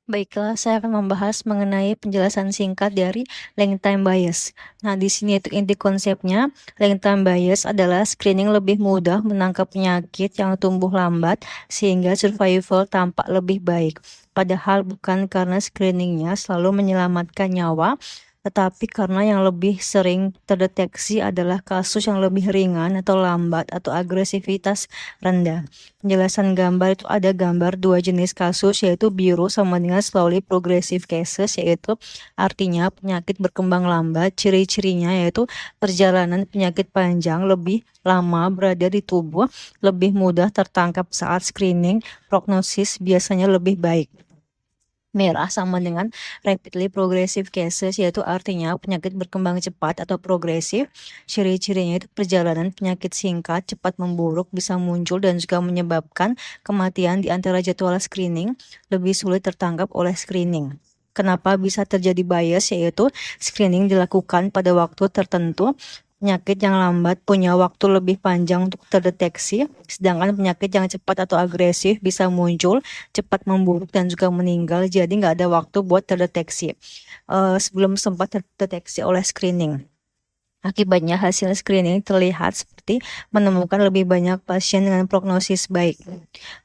Baiklah, saya akan membahas mengenai penjelasan singkat dari length time bias. Nah, di sini itu inti konsepnya, length time bias adalah screening lebih mudah menangkap penyakit yang tumbuh lambat sehingga survival tampak lebih baik. Padahal bukan karena screeningnya selalu menyelamatkan nyawa, tetapi karena yang lebih sering terdeteksi adalah kasus yang lebih ringan atau lambat atau agresivitas rendah. Penjelasan gambar itu ada gambar dua jenis kasus yaitu biru sama dengan slowly progressive cases, yaitu artinya penyakit berkembang lambat. Ciri-cirinya yaitu perjalanan penyakit panjang, lebih lama berada di tubuh, lebih mudah tertangkap saat screening, prognosis biasanya lebih baik. Merah sama dengan rapidly progressive cases, yaitu artinya penyakit berkembang cepat atau progresif. Ciri-cirinya itu perjalanan penyakit singkat, cepat memburuk, bisa muncul dan juga menyebabkan kematian di antara jadwal screening, lebih sulit tertangkap oleh screening. Kenapa bisa terjadi bias, yaitu screening dilakukan pada waktu tertentu. Penyakit yang lambat punya waktu lebih panjang untuk terdeteksi, sedangkan penyakit yang cepat atau agresif bisa muncul, cepat memburuk dan juga meninggal, jadi nggak ada waktu buat terdeteksi sebelum sempat terdeteksi oleh screening. Akibatnya hasil screening terlihat seperti menemukan lebih banyak pasien dengan prognosis baik.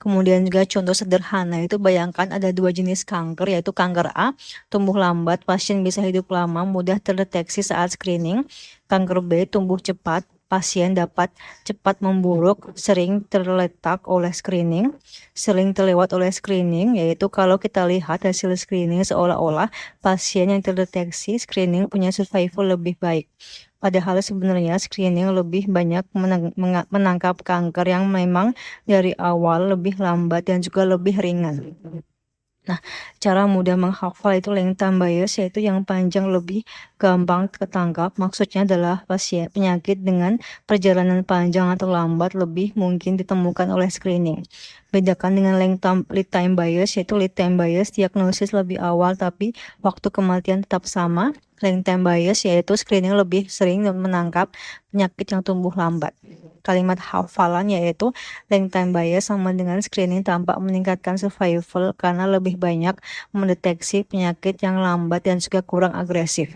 Kemudian juga contoh sederhana itu bayangkan ada dua jenis kanker, yaitu kanker A, tumbuh lambat, pasien bisa hidup lama, mudah terdeteksi saat screening. Kanker B, tumbuh cepat, pasien dapat cepat memburuk, sering terletak oleh screening, sering terlewat oleh screening, yaitu kalau kita lihat hasil screening seolah-olah pasien yang terdeteksi screening punya survival lebih baik. Padahal sebenarnya screening lebih banyak menangkap kanker yang memang dari awal lebih lambat dan juga lebih ringan. Nah, cara mudah menghafal itu length time bias, yaitu yang panjang lebih gampang ketangkap. Maksudnya adalah pasien penyakit dengan perjalanan panjang atau lambat lebih mungkin ditemukan oleh screening. Bedakan dengan lead time bias, yaitu lead time bias diagnosis lebih awal tapi waktu kematian tetap sama. Length time bias yaitu screening lebih sering menangkap penyakit yang tumbuh lambat. Kalimat hafalan yaitu length time bias sama dengan screening tampak meningkatkan survival karena lebih banyak mendeteksi penyakit yang lambat dan juga kurang agresif.